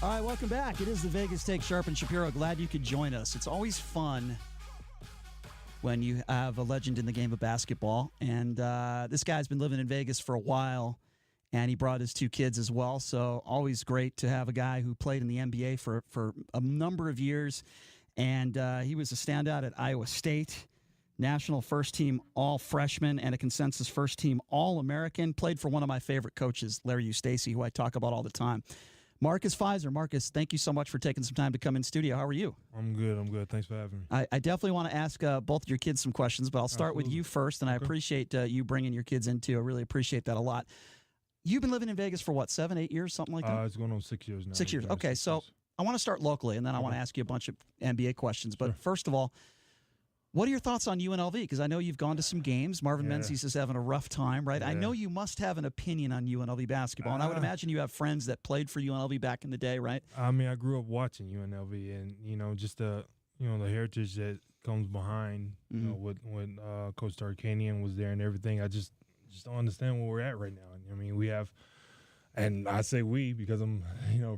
All right, welcome back. It is the Vegas Take, Sharp and Shapiro. Glad you could join us. It's always fun when you have a legend in the game of basketball. And this guy's been living in Vegas for a while, and he brought his two kids as well. So always great to have a guy who played in the NBA for a number of years. And he was a standout at Iowa State, national first-team all-freshman, and a consensus first-team all-American. Played for one of my favorite coaches, Larry Eustace, who I talk about all the time. Marcus Fizer. Marcus, thank you so much for taking some time to come in studio. How are you? I'm good. Thanks for having me. I definitely want to ask both of your kids some questions, but I'll start with you first, and I appreciate you bringing your kids in, too. I really appreciate that a lot. You've been living in Vegas for, what, 7, 8 years, something like that? It's going on 6 years now. 6 years. Okay, so I want to start locally, and then I want to ask you a bunch of NBA questions. But first of all, what are your thoughts on UNLV? Because I know you've gone to some games. Marvin Menzies is having a rough time, right? Yeah. I know you must have an opinion on UNLV basketball, and I would imagine you have friends that played for UNLV back in the day, right? I mean, I grew up watching UNLV, and just the the heritage that comes behind, when Coach Tarkanian was there and everything. I just don't understand where we're at right now. I mean, we have, and I say we because I'm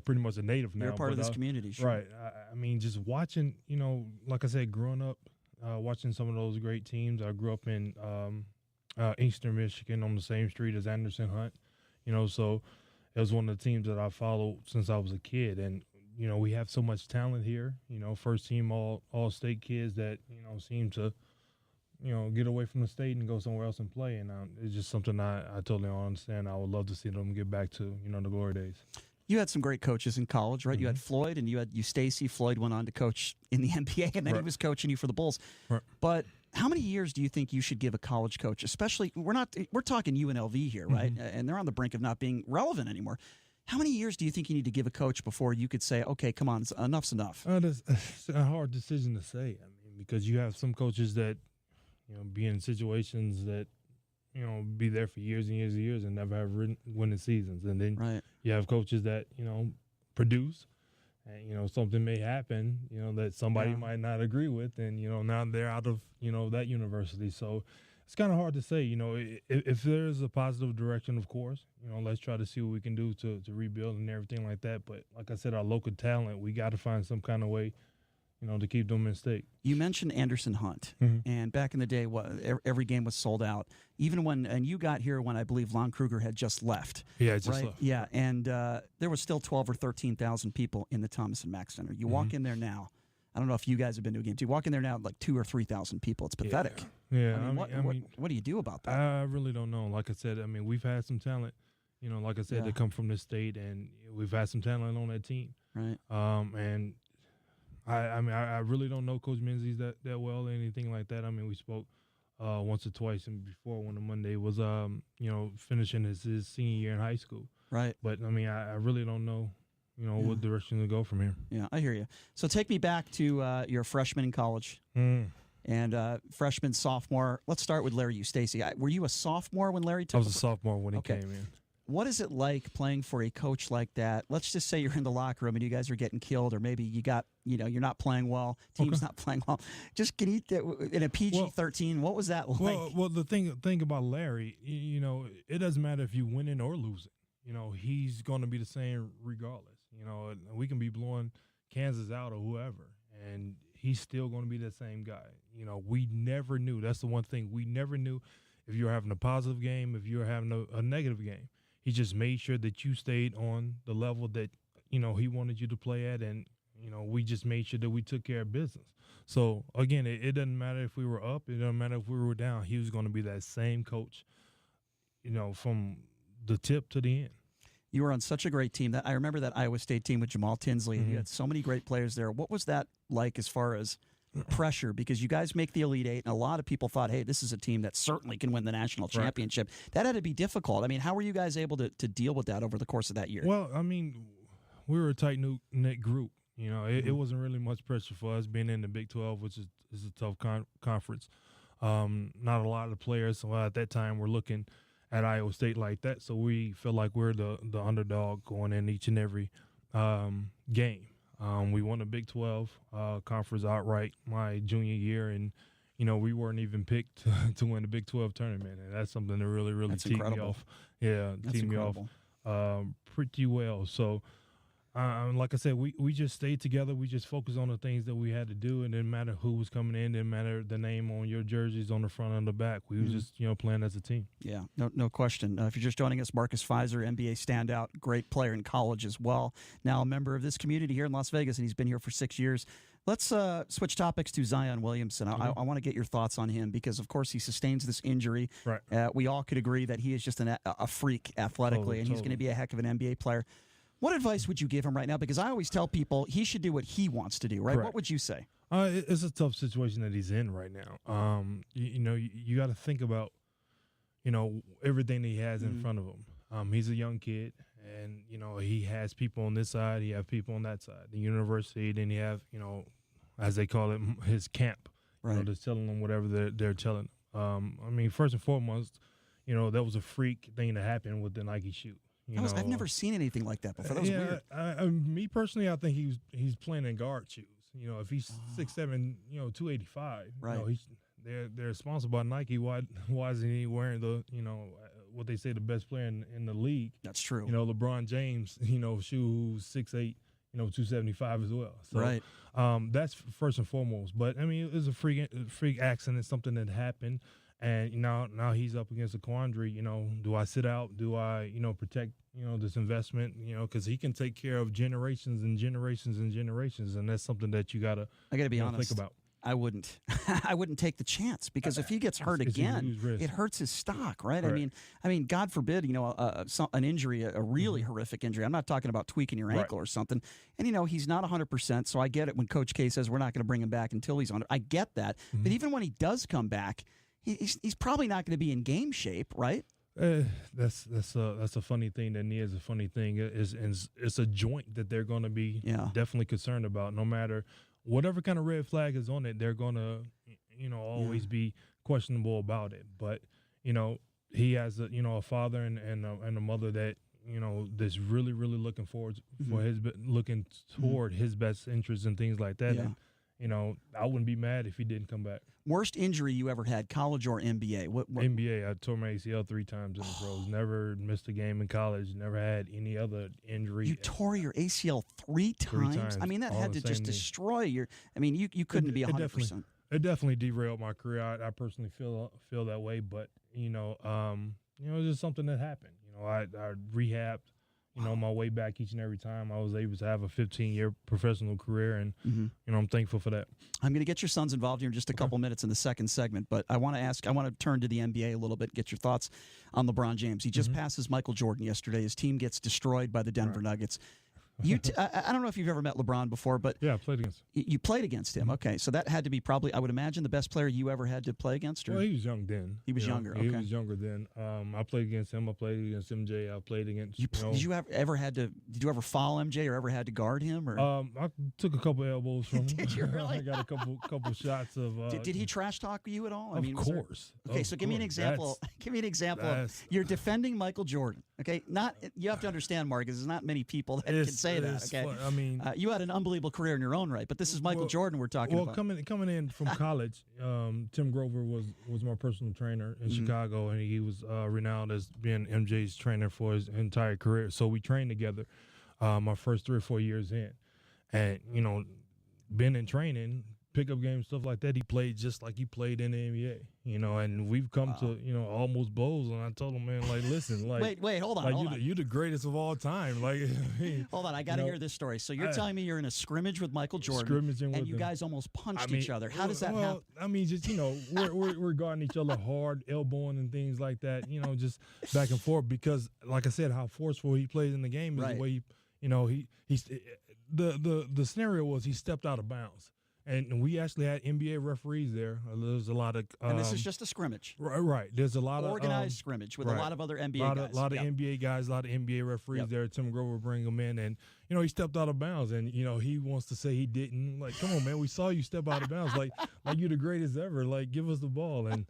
pretty much a native now. You're part of this community, sure. Right? I mean, just watching, like I said, growing up. Watching some of those great teams. I grew up in Eastern Michigan on the same street as Anderson Hunt, so it was one of the teams that I followed since I was a kid. And, we have so much talent here, first team all-state kids that, seem to, get away from the state and go somewhere else and play. And it's just something I totally don't understand. I would love to see them get back to, the glory days. You had some great coaches in college, right? Mm-hmm. You had Floyd and you had Eustace. Floyd went on to coach in the NBA, and then he was coaching you for the Bulls. Right. But how many years do you think you should give a college coach? Especially, we're talking UNLV here, right? Mm-hmm. And they're on the brink of not being relevant anymore. How many years do you think you need to give a coach before you could say, okay, come on, enough's enough? It's a hard decision to say. I mean, because you have some coaches that, be in situations that, be there for years and years and years and never have winning seasons. And then you have coaches that, produce and, something may happen, that somebody might not agree with. And, now they're out of, that university. So it's kind of hard to say, if there's a positive direction, of course, let's try to see what we can do to rebuild and everything like that. But like I said, our local talent, we got to find some kind of way to keep them in state. You mentioned Anderson Hunt, and back in the day, every game was sold out. Even and you got here when I believe Lon Kruger had just left. Yeah, just left. Yeah, and there was still 12 or 13,000 people in the Thomas and Mack Center. You walk in there now. I don't know if you guys have been to a game. You walk in there now, like 2,000 or 3,000 people. It's pathetic. Yeah, what do you do about that? I really don't know. Like I said, we've had some talent. Like I said, that come from this state, and we've had some talent on that team. Right. And I really don't know Coach Menzies that well or anything like that. We spoke once or twice, and before when the Monday was finishing his senior year in high school. Right. But I really don't know what direction to go from here. Yeah, I hear you. So take me back to your freshman in college and freshman, sophomore. Let's start with Larry Eustace. Were you a sophomore when Larry took? I was a sophomore when he came in. What is it like playing for a coach like that? Let's just say you're in the locker room and you guys are getting killed, or maybe you're not playing well. Team's not playing well. Just can you in a PG-13? What was that like? Well, the thing about Larry, it doesn't matter if you winning or losing. He's going to be the same regardless. We can be blowing Kansas out or whoever, and he's still going to be the same guy. We never knew. That's the one thing we never knew if you were having a positive game, if you were having a negative game. He just made sure that you stayed on the level that, he wanted you to play at, and, we just made sure that we took care of business. So, again, it doesn't matter if we were up. It doesn't matter if we were down. He was going to be that same coach, from the tip to the end. You were on such a great team. I remember that Iowa State team with Jamal Tinsley. You had so many great players there. What was that like as far as pressure? Because you guys make the Elite Eight, and a lot of people thought, hey, this is a team that certainly can win the national championship. Right. That had to be difficult. How were you guys able to deal with that over the course of that year? Well, we were a tight-knit group. It wasn't really much pressure for us being in the Big 12, which is a tough conference. Not a lot of players at that time were looking at Iowa State like that, so we feel like we're the underdog going in each and every game. We won the Big 12 conference outright my junior year, and we weren't even picked to win the Big 12 tournament, and that's something that really teed me off. Yeah, teed me off pretty well. So, Like I said, we just stayed together. We just focused on the things that we had to do. It didn't matter who was coming in. Didn't matter the name on your jerseys on the front and the back. We was just playing as a team. Yeah, no question. If you're just joining us, Marcus Fizer, NBA standout, great player in college as well. Now a member of this community here in Las Vegas, and he's been here for 6 years. Let's switch topics to Zion Williamson. I want to get your thoughts on him because, of course, he sustains this injury. Right. We all could agree that he is just a freak athletically, and he's going to be a heck of an NBA player. What advice would you give him right now? Because I always tell people he should do what he wants to do, right? Correct. What would you say? It's a tough situation that he's in right now. You got to think about, everything that he has in front of him. He's a young kid, and, he has people on this side. He has people on that side. The university, then you have, as they call it, his camp. Right. That's telling them whatever they're telling them. First and foremost, that was a freak thing that happened with the Nike shoe. I've never seen anything like that before. That was weird. Me personally, I think he's playing in guard shoes. If he's 6'7", 285, right. They're sponsored by Nike. Why isn't he wearing the what they say the best player in the league? That's true. LeBron James, shoe who's 6'8", 275 as well. So, right. That's first and foremost. But it was a freak accident, something that happened. And now he's up against a quandary. Do I sit out? Do I, protect, this investment? Because he can take care of generations and generations and generations, and that's something that I gotta be honest. Think about. I wouldn't. I wouldn't take the chance because if he gets hurt again, it hurts his stock, right? Correct. I mean, God forbid, an injury, a really horrific injury. I'm not talking about tweaking your ankle or something. And he's not 100%, so I get it when Coach K says we're not going to bring him back until he's on. I get that, but even when he does come back, he's probably not going to be in game shape, right? That's a funny thing. That knee is a funny thing. It's a joint that they're going to be definitely concerned about. No matter whatever kind of red flag is on it, they're going to always be questionable about it. But he has a father and a mother that that's really looking forward for looking toward his best interests and things like that. Yeah. And I wouldn't be mad if he didn't come back. Worst injury you ever had, college or NBA? What? NBA. I tore my ACL 3 times in the pros. Never missed a game in college. Never had any other injury. You tore your ACL 3 times? I mean, that had to just destroy your. I mean, you couldn't be 100%. It definitely derailed my career. I personally feel that way, but it's just something that happened. I rehabbed. My way back each and every time. I was able to have a 15-year professional career, and I'm thankful for that. I'm going to get your sons involved here in just a couple minutes in the second segment, but I want to turn to the NBA a little bit, get your thoughts on LeBron James. He just passes Michael Jordan yesterday. His team gets destroyed by the Denver Nuggets. I don't know if you've ever met LeBron before, but yeah, I played against him. You played against him. Okay, so that had to be probably, I would imagine, the best player you ever had to play against. Or? Well, he was young then. He was younger. Okay. He was younger then. I played against him. I played against MJ. I played against. Did you ever foul MJ or ever had to guard him? Or I took a couple elbows from him. Did you really? I got a couple shots of. Did he trash talk you at all? Of course. Okay, so give me an example. Give me an example. You're defending Michael Jordan. Okay, you have to understand, Marcus. There's not many people that can say that. Okay. I mean, you had an unbelievable career in your own right, but this is Michael Jordan we're talking about. Well, coming in from college, Tim Grover was my personal trainer in Chicago, and he was renowned as being MJ's trainer for his entire career. So we trained together my first 3 or 4 years in, and been in training, pickup games, stuff like that. He played just like he played in the NBA, and we've come to, almost blows. And I told him, man, like, listen, like, wait, hold on. You're the greatest of all time. Like, hold on, I got to hear this story. So you're telling me you're in a scrimmage with Michael Jordan, and you guys almost punched each other. How does that happen? I mean, just, we're guarding each other hard, elbowing and things like that, just back and forth. Because, like I said, how forceful he plays in the game is the way the scenario was he stepped out of bounds. And we actually had NBA referees there. There's a lot of and this is just a scrimmage, right? There's a lot of organized scrimmage with a lot of other NBA guys. A lot of NBA guys, a lot of NBA referees there. Tim Grover bring them in, and he stepped out of bounds, and he wants to say he didn't. Like, come on, man, we saw you step out of bounds. Like you're the greatest ever. Like, give us the ball. And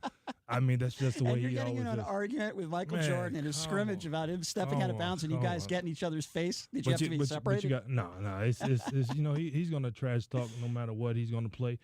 I mean, that's just the way he always is. You're getting in an argument with Michael Jordan in a scrimmage about him stepping out of bounds, and you guys get in each other's face. Did you have to be separated? No. It's he's going to trash talk no matter what. He's going to play.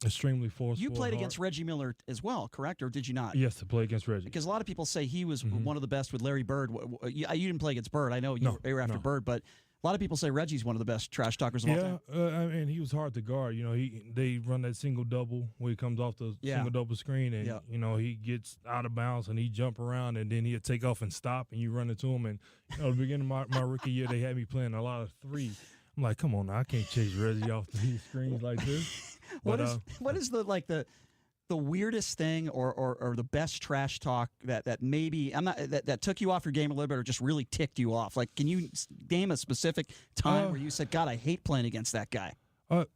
Extremely forceful. You played against Reggie Miller as well, correct? Or did you not? Yes, to play against Reggie. Because a lot of people say he was one of the best with Larry Bird. You didn't play against Bird. I know you were after Bird, but A lot of people say Reggie's one of the best trash talkers of all time. I mean, he was hard to guard. You know, they run that single double where he comes off the single double screen, and you know he gets out of bounds and he jump around, and then he'll take off and stop, and you run into him. And you know, at the beginning of my rookie year, they had me playing a lot of threes. I'm like, come on, now, I can't chase Reggie off these screens like this. What is the weirdest thing or the best trash talk that maybe that took you off your game a little bit or just really ticked you off? Like, can you name a specific time where you said, God, I hate playing against that guy? Well,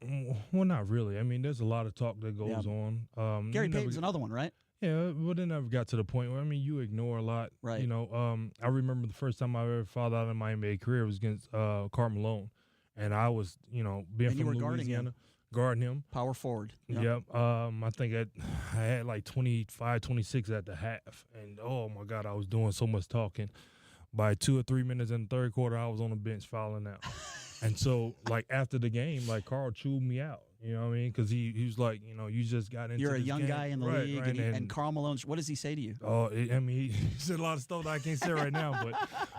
not really. I mean, there's a lot of talk that goes on. Gary Payton's another one, right? Yeah, but it never got to the point where, I mean, you ignore a lot. Right. You know, I remember the first time I ever fouled out in my NBA career was against Karl Malone. And I was, you know, being from Louisiana. Guarding him. Power forward. Yep. I think I had like 25, 26 at the half. And, oh, my God, I was doing so much talking. By 2 or 3 minutes in the third quarter, I was on the bench fouling out. And so, like, after the game, like, Carl chewed me out. You know what I mean? Because he was like, you know, you just got into You're a this young game. guy in the league. Right, and Karl Malone, what does he say to you? Oh, I mean, he said a lot of stuff that I can't say right now.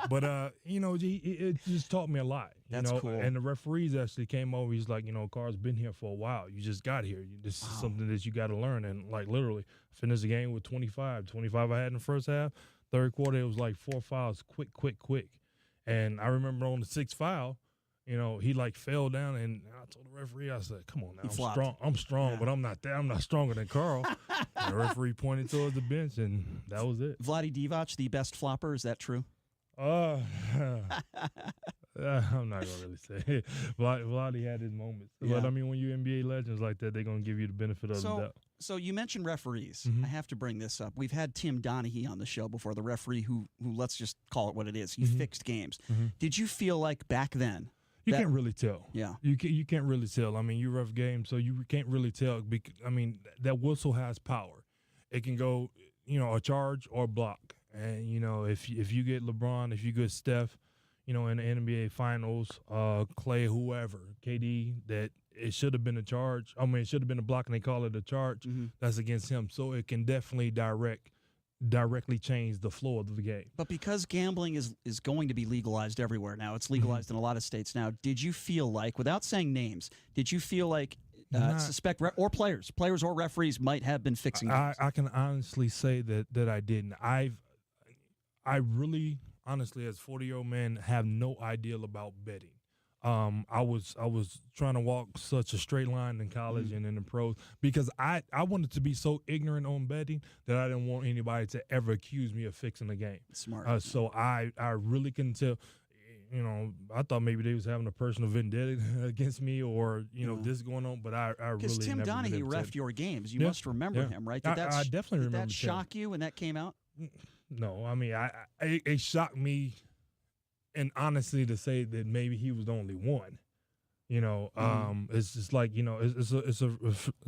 But you know, it just taught me a lot. That's cool. And the referees actually came over. He's like, you know, Carl's been here for a while. You just got here. This is something that you got to learn. And, like, literally, finished the game with 25. 25 I had in the first half. Third quarter, it was like 4 fouls, quick. And I remember on the 6th foul, you know, he like fell down, and I told the referee, I said, "Come on now, I'm strong, but I'm not stronger than Carl." And the referee pointed towards the bench, and that was it. Vlade Divac, the best flopper, is that true? I'm not gonna really say. Vlade had his moments, but I mean, when you NBA legends like that, they're gonna give you the benefit of the doubt. So you mentioned referees. I have to bring this up. We've had Tim Donaghy on the show before, the referee who let's just call it what it is. He fixed games. Did you feel like back then? You can't really tell. Yeah. You can't really tell. I mean, you ref games, so you can't really tell. I mean, that whistle has power. It can go, you know, a charge or a block. And, you know, if you get LeBron, if you get Steph, you know, in the NBA Finals, Clay, whoever, KD, that it should have been a charge. I mean, it should have been a block, and they call it a charge. That's against him. So it can definitely directly change the flow of the game. But because gambling is going to be legalized everywhere now, it's legalized in a lot of states now, did you feel like, without saying names, did you feel like or players or referees might have been fixing games? I can honestly say that I didn't. I really, honestly, as a 40-year-old man, have no idea about betting. I was trying to walk such a straight line in college and in the pros because I wanted to be so ignorant on betting that I didn't want anybody to ever accuse me of fixing the game. Smart. So I really couldn't tell. You know, I thought maybe they was having a personal vendetta against me or, you know, this going on, but I really because Tim Donaghy reffed your games. You must remember him, right? I definitely remember. Did that shock you when that came out? No, I mean, it shocked me. And honestly, to say that maybe he was the only one, you know, it's just like, you know, it's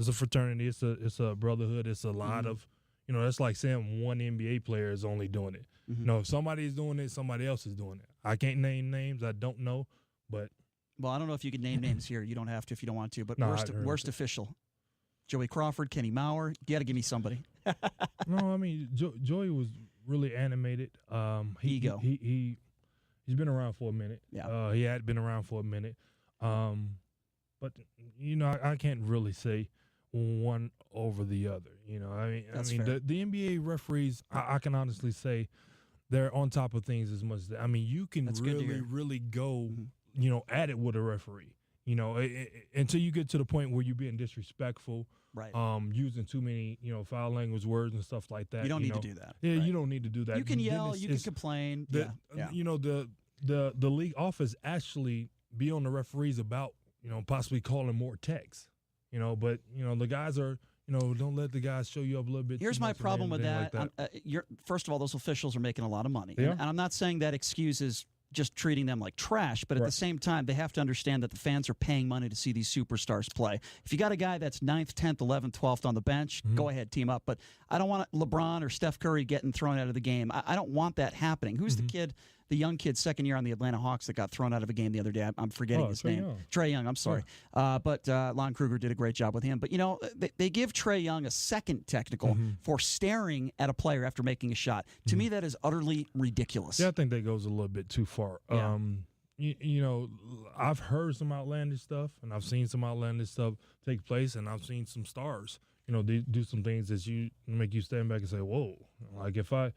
a fraternity, it's a brotherhood, it's a lot of, you know, that's like saying one NBA player is only doing it. You know, if somebody's doing it, somebody else is doing it. I can't name names, I don't know, but well, I don't know if you can name names here. You don't have to if you don't want to. But worst official, Joey Crawford, Kenny Maurer. You got to give me somebody. No, I mean Joey was really animated. Ego. He's been around for a minute. Yeah. He had been around for a minute. But you know, I can't really say one over the other. You know, I mean, the NBA referees, I can honestly say they're on top of things as much. I mean, you can really go, you know, at it with a referee. You know, until you get to the point where you're being disrespectful, right? Using too many, you know, foul language words and stuff like that. You don't need to do that. Yeah, right. You don't need to do that. You can yell, you can complain. You know, the league office actually be on the referees about, you know, possibly calling more texts. You know, but you know the guys are, you know, don't let the guys show you up a little bit. Here's my problem with that. First of all, those officials are making a lot of money, and I'm not saying that excuses just treating them like trash, but at the same time, they have to understand that the fans are paying money to see these superstars play. If you got a guy that's 9th, 10th, 11th, 12th on the bench, go ahead, team up. But I don't want LeBron or Steph Curry getting thrown out of the game. I don't want that happening. Who's the kid, the young kid, second year on the Atlanta Hawks that got thrown out of a game the other day? I'm forgetting his name. Trae Young, I'm sorry. But Lon Kruger did a great job with him. But, you know, they give Trae Young a second technical for staring at a player after making a shot. To me, that is utterly ridiculous. Yeah, I think that goes a little bit too far. you know, I've heard some outlandish stuff, and I've seen some outlandish stuff take place, and I've seen some stars, you know, do some things that you make you stand back and say, "Whoa!" Like if I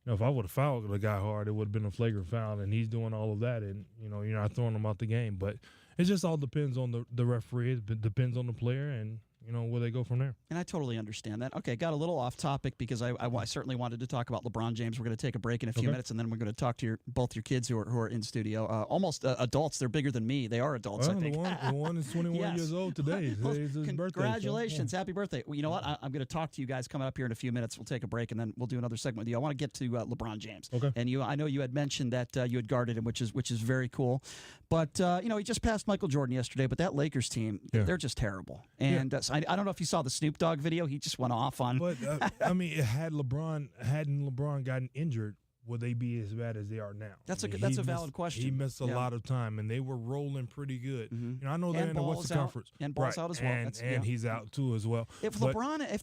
would have fouled the guy hard, it would have been a flagrant foul, and he's doing all of that, and you know, you're not throwing him out the game. But it just all depends on the referee. It depends on the player, and you know, where they go from there. And I totally understand that. Okay, got a little off topic because I certainly wanted to talk about LeBron James. We're going to take a break in a few minutes, and then we're going to talk to both your kids who are in studio. Almost adults. They're bigger than me. They are adults, Well, I think. The one is 21 years old today. Well, Today's his birthday. Congratulations. So, Happy birthday. Well, you know what? I'm going to talk to you guys coming up here in a few minutes. We'll take a break, and then we'll do another segment with you. I want to get to LeBron James. Okay. And I know you had mentioned that you had guarded him, which is very cool. But, you know, he just passed Michael Jordan yesterday, but that Lakers team, they're just terrible. And so I don't know if you saw the Snoop Dogg video. He just went off on. But, I mean, hadn't LeBron gotten injured, would they be as bad as they are now? That's I mean, a valid question. He missed a lot of time, and they were rolling pretty good. Mm-hmm. You know, I know they're in the Western Conference. And Ball's out as well. And he's out, too, as well. If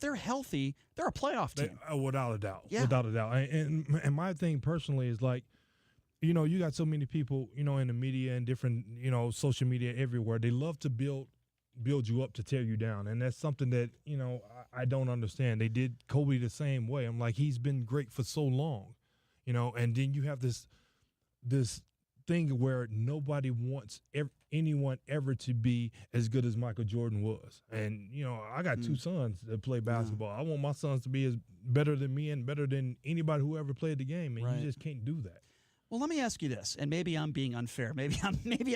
they're healthy, they're a playoff team. Without a doubt. Yeah. Without a doubt. And my thing personally is like, you know, you got so many people, you know, in the media and different, you know, social media everywhere. They love to build you up to tear you down. And that's something that, you know, I don't understand. They did Kobe the same way. I'm like, he's been great for so long, you know, and then you have this thing where nobody wants anyone ever to be as good as Michael Jordan was. And, you know, I got two sons that play basketball. I want my sons to be as better than me and better than anybody who ever played the game. And you just can't do that. Well, let me ask you this, and maybe I'm being unfair. Maybe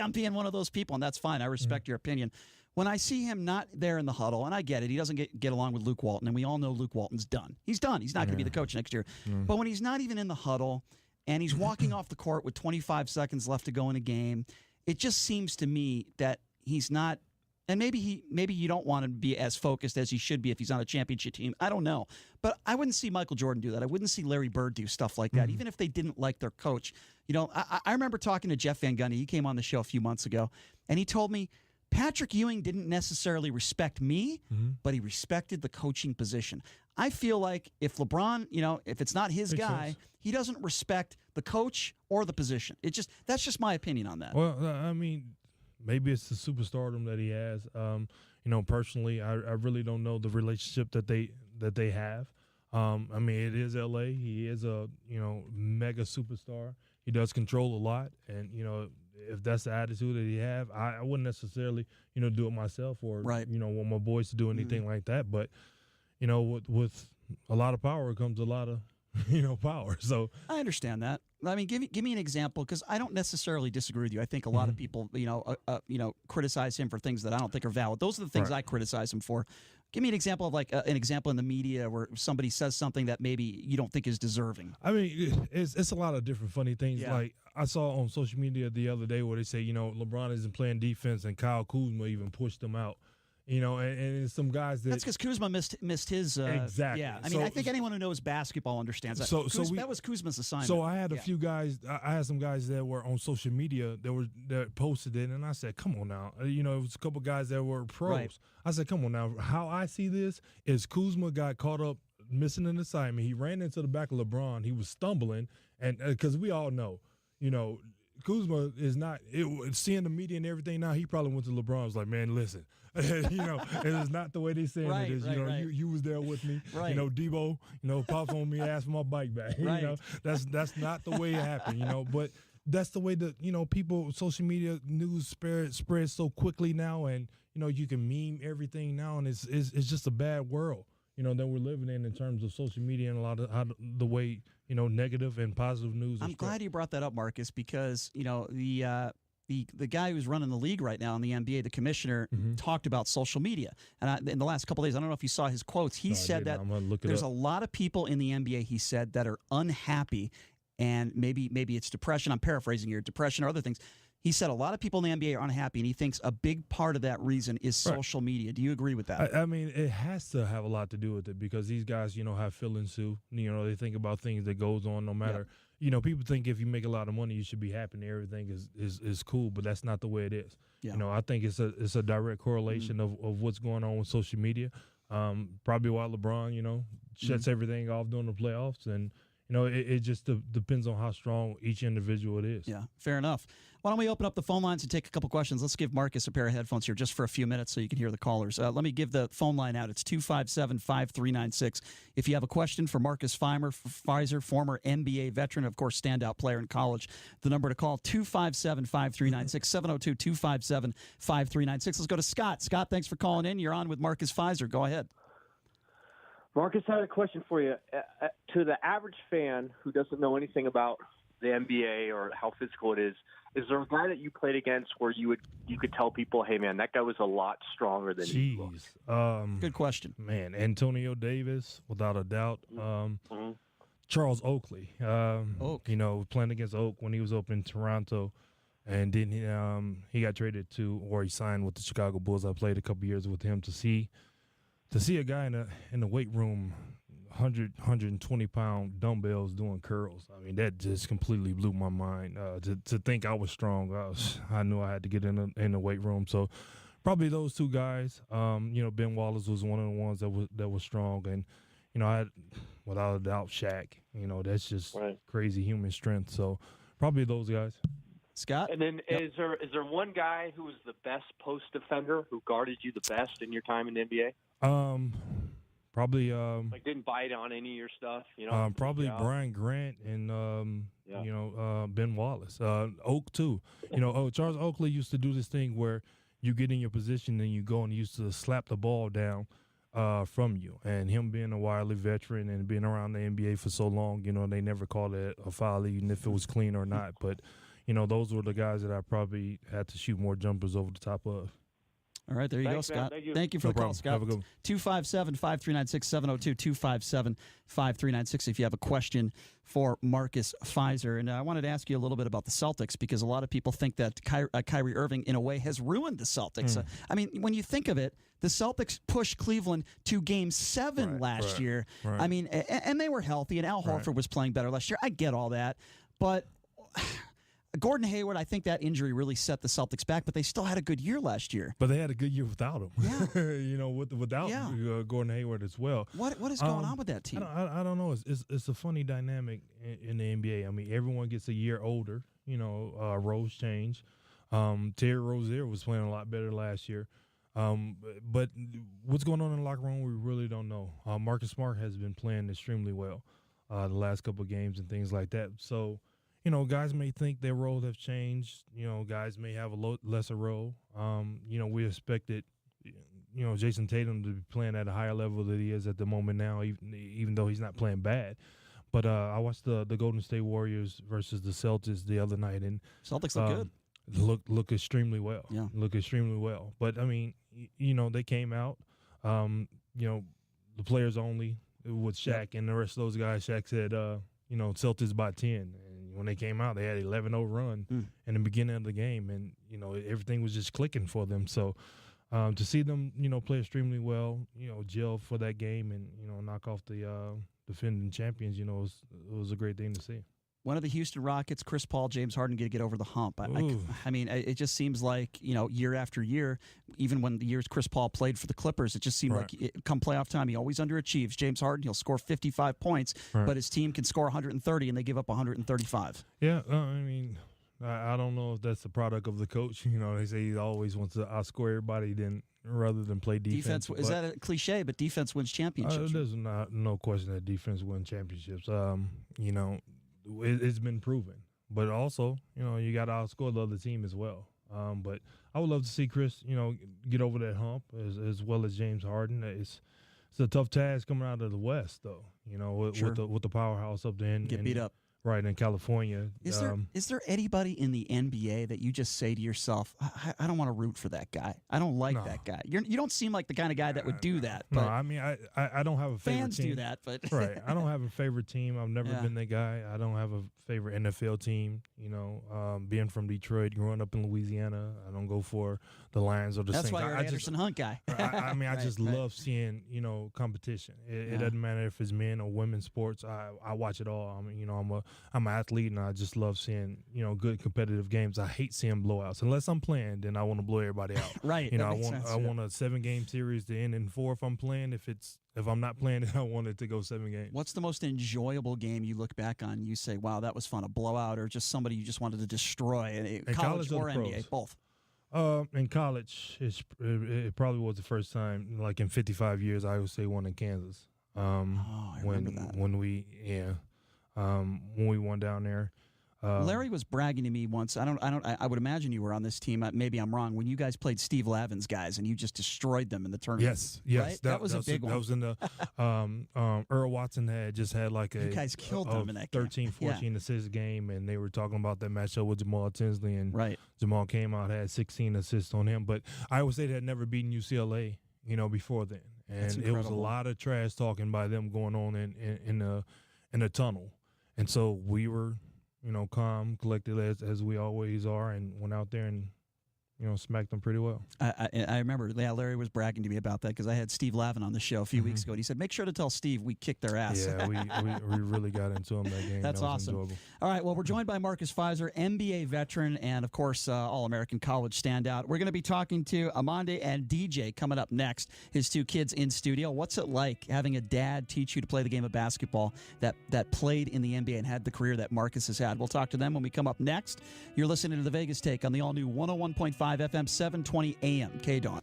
I'm being one of those people, and that's fine. I respect your opinion. When I see him not there in the huddle, and I get it, he doesn't get along with Luke Walton, and we all know Luke Walton's done. He's done. He's not going to be the coach next year. But when he's not even in the huddle, and he's walking off the court with 25 seconds left to go in a game, it just seems to me that he's not. And maybe you don't want him to be as focused as he should be if he's on a championship team. I don't know. But I wouldn't see Michael Jordan do that. I wouldn't see Larry Bird do stuff like that, even if they didn't like their coach. You know, I remember talking to Jeff Van Gundy. He came on the show a few months ago, and he told me Patrick Ewing didn't necessarily respect me, but he respected the coaching position. I feel like if LeBron, you know, if it's not his guy, he doesn't respect the coach or the position. That's just my opinion on that. Well, I mean, maybe it's the superstardom that he has. You know, personally, I really don't know the relationship that they have. I mean, it is L.A. He is a, you know, mega superstar. He does control a lot, and you know, if that's the attitude that he have, I wouldn't necessarily, you know, do it myself or you know, want my boys to do anything like that. But you know, with a lot of power comes a lot of, you know, power. So I understand that. I mean, give me an example, because I don't necessarily disagree with you. I think a lot of people, you know, criticize him for things that I don't think are valid. Those are the things I criticize him for. Give me an example of like an example in the media where somebody says something that maybe you don't think is deserving. I mean, it's a lot of different funny things. Yeah. Like I saw on social media the other day where they say, you know, LeBron isn't playing defense and Kyle Kuzma even pushed him out. You know, and some guys that... That's because Kuzma missed his... exactly. Yeah, I mean, I think anyone who knows basketball understands that. That was Kuzma's assignment. So I had a few guys... I had some guys that were on social media that posted it, and I said, come on now. You know, it was a couple guys that were pros. Right. I said, come on now. How I see this is Kuzma got caught up missing an assignment. He ran into the back of LeBron. He was stumbling, and because we all know, you know, Kuzma is not seeing the media and everything now. He probably went to LeBron. Was like, man, listen, you know, it is not the way they saying it is. You know, you was there with me. Right. You know, Debo, you know, pops on me, asked for my bike back. Right. You know, that's not the way it happened. You know, but that's the way that, you know, people, social media news spreads so quickly now, and you know, you can meme everything now, and it's just a bad world, you know, that we're living in terms of social media and a lot of how the way, you know, negative and positive news. I'm glad you brought that up, Marcus, because, you know, the guy who's running the league right now in the NBA, the commissioner, talked about social media. And in the last couple of days, I don't know if you saw his quotes. He said that there's a lot of people in the NBA, he said, that are unhappy, and maybe it's depression. I'm paraphrasing here, depression or other things. He said a lot of people in the NBA are unhappy, and he thinks a big part of that reason is social media. Do you agree with that? I mean, it has to have a lot to do with it, because these guys, you know, have feelings too. You know, they think about things that goes on no matter. Yep. You know, people think if you make a lot of money, you should be happy and everything is cool, but that's not the way it is. Yeah. You know, I think it's a direct correlation of what's going on with social media. Probably why LeBron, you know, shuts everything off during the playoffs, and it just depends on how strong each individual is. Yeah, fair enough. Why don't we open up the phone lines and take a couple questions? Let's give Marcus a pair of headphones here just for a few minutes so you can hear the callers. Let me give the phone line out. It's 257-5396. If you have a question for Marcus Fizer, former NBA veteran, of course, standout player in college, the number to call, 257-5396, 702-257-5396. Let's go to Scott. Scott, thanks for calling in. You're on with Marcus Fizer. Go ahead. Marcus, I had a question for you. To the average fan who doesn't know anything about the NBA or how physical it is there a guy that you played against where you could tell people, hey, man, that guy was a lot stronger than you? Good question. Man, Antonio Davis, without a doubt. Charles Oakley, playing against Oak when he was up in Toronto. And then he got traded or he signed with the Chicago Bulls. I played a couple years with him to see a guy in the weight room, 120-pound dumbbells doing curls. I mean, that just completely blew my mind. To think I was strong, I knew I had to get in the weight room. So probably those two guys. Ben Wallace was one of the ones that was strong, and I had, without a doubt, Shaq. That's just crazy human strength. So probably those guys. Scott? And then is there one guy who was the best post defender who guarded you the best in your time in the NBA? Probably didn't bite on any of your stuff, probably Brian Grant and Ben Wallace. Oak too. Charles Oakley used to do this thing where you get in your position and you go and he used to slap the ball down from you. And him being a wily veteran and being around the NBA for so long, they never called it a foul, even if it was clean or not. But those were the guys that I probably had to shoot more jumpers over the top of. All right, there you go, Scott. Thank you for the call, Scott. Have a good one. 257-5396, 702-257-5396 if you have a question for Marcus Fizer. And I wanted to ask you a little bit about the Celtics because a lot of people think that Kyrie Irving, in a way, has ruined the Celtics. I mean, when you think of it, the Celtics pushed Cleveland to Game 7 last year. Right. I mean, and they were healthy, and Al Horford was playing better last year. I get all that. But Gordon Hayward, I think that injury really set the Celtics back, but they still had a good year last year. But they had a good year without him. Yeah. without Gordon Hayward as well. What is going on with that team? I don't know. It's a funny dynamic in the NBA. I mean, everyone gets a year older. Roles change. Terry Rozier was playing a lot better last year. But what's going on in the locker room, we really don't know. Marcus Smart has been playing extremely well the last couple of games and things like that. So, guys may think their roles have changed. Guys may have a lesser role. We expected, Jason Tatum to be playing at a higher level than he is at the moment now, even though he's not playing bad. But I watched the Golden State Warriors versus the Celtics the other night, and Celtics look good. Look extremely well. Yeah. Look extremely well. But, I mean, they came out, the players only with Shaq and the rest of those guys. Shaq said, Celtics by 10. And when they came out, they had 11-0 run in the beginning of the game. And, everything was just clicking for them. So to see them, play extremely well, gel for that game and, knock off the defending champions, it was a great thing to see. When are the Houston Rockets, Chris Paul, James Harden going to get over the hump? I mean, it just seems like, year after year, even when the years Chris Paul played for the Clippers, it just seemed like come playoff time, he always underachieves. James Harden, he'll score 55 points, but his team can score 130 and they give up 135. Yeah, I mean, I don't know if that's the product of the coach. They say he always wants to outscore everybody rather than play defense. Is that a cliche? But defense wins championships. There's no question that defense wins championships. It's been proven. But also, you got to outscore the other team as well. But I would love to see Chris, get over that hump as well as James Harden. It's a tough task coming out of the West, though, with the powerhouse up there. Get beat up. Right, in California. Is there anybody in the NBA that you just say to yourself, I don't want to root for that guy. I don't like that guy. You don't seem like the kind of guy that would do that. But no, I mean, I don't have a favorite fans team. do that, but right. I don't have a favorite team. I've never been that guy. I don't have a favorite NFL team. Being from Detroit, growing up in Louisiana, I don't go for the Lions or the Saints. That's why you're an Anderson Hunt guy. I mean, I just love seeing, competition. It doesn't matter if it's men or women's sports. I watch it all. I'm a I'm an athlete, and I just love seeing, good competitive games. I hate seeing blowouts. Unless I'm playing, then I want to blow everybody out. Right. I want a 7-game series to end in 4 if I'm playing. If I'm not playing, then I want it to go 7 games. What's the most enjoyable game you look back on? You say, wow, that was fun, a blowout, or just somebody you just wanted to destroy, In college or the NBA, pros? both? In college, it probably was the first time, like in 55 years, I would say one in Kansas. I remember that. When we won down there. Larry was bragging to me once. I would imagine you were on this team. Maybe I'm wrong. When you guys played Steve Lavin's guys and you just destroyed them in the tournament. Yes. Right? That was a big one. That was in the Earl Watson just had like you guys killed them in that 13, 14 assist game, and they were talking about that matchup with Jamal Tinsley, and Jamal came out, had 16 assists on him. But I would say they had never beaten UCLA, before then. And it was a lot of trash talking by them going on in the tunnel. And so we were, calm, collected as we always are, and went out there and, smacked them pretty well. I remember, Larry was bragging to me about that because I had Steve Lavin on the show a few weeks ago, and he said, make sure to tell Steve we kicked their ass. Yeah, we really got into him that game. That's awesome. Enjoyable. All right, well, we're joined by Marcus Fizer, NBA veteran, and, of course, All-American college standout. We're going to be talking to Amande and DJ coming up next, his 2 kids in studio. What's it like having a dad teach you to play the game of basketball that played in the NBA and had the career that Marcus has had? We'll talk to them when we come up next. You're listening to The Vegas Take on the all-new 101.5 FM, 720 AM KDWN.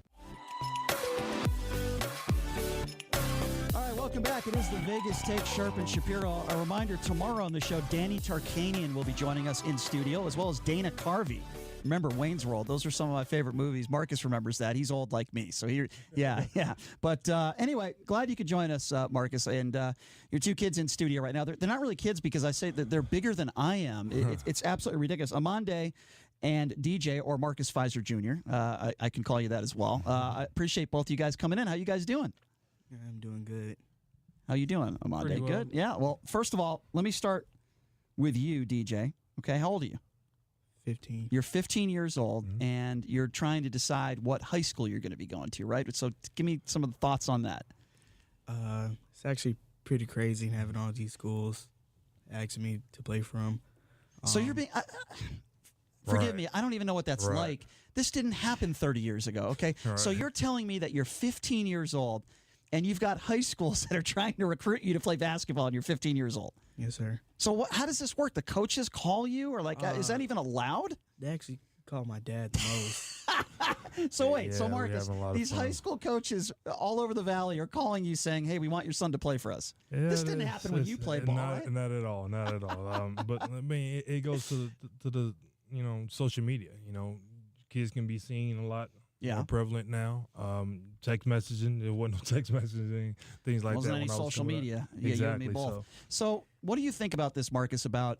All right, welcome back. It is The Vegas Take, Sharp and Shapiro. A reminder, tomorrow on the show, Danny Tarkanian will be joining us in studio, as well as Dana Carvey. Remember Wayne's World? Those are some of my favorite movies. Marcus remembers that. He's old like me. So yeah. But anyway, glad you could join us, Marcus. And your 2 kids in studio right now. They're not really kids because I say that they're bigger than I am. It's absolutely ridiculous. Amande and DJ, or Marcus Fizer Jr. I can call you that as well. I appreciate both of you guys coming in. How you guys doing? I'm doing good. How you doing, Amande? Pretty well. Good? Yeah. Well, first of all, let me start with you, DJ. Okay, how old are you? 15. You're 15 years old, and you're trying to decide what high school you're going to be going to, right? So give me some of the thoughts on that. It's actually pretty crazy having all these schools asking me to play from. So you're being... forgive me, I don't even know what that's like. This didn't happen 30 years ago, okay? Right. So you're telling me that you're 15 years old, and you've got high schools that are trying to recruit you to play basketball, and you're 15 years old. Yes, sir. So how does this work? The coaches call you, or is that even allowed? They actually call my dad the most. So wait, so Yeah, Marcus, these high school coaches all over the valley are calling you saying, hey, we want your son to play for us. Yeah, This didn't happen when you played ball, right? Not at all. But I mean, it goes to the social media. Kids can be seen a lot more prevalent now. Text messaging, there wasn't no text messaging, things like Wasn't that. any when I was social coming up. media. Yeah, Exactly. you and me both. So what do you think about this, Marcus, about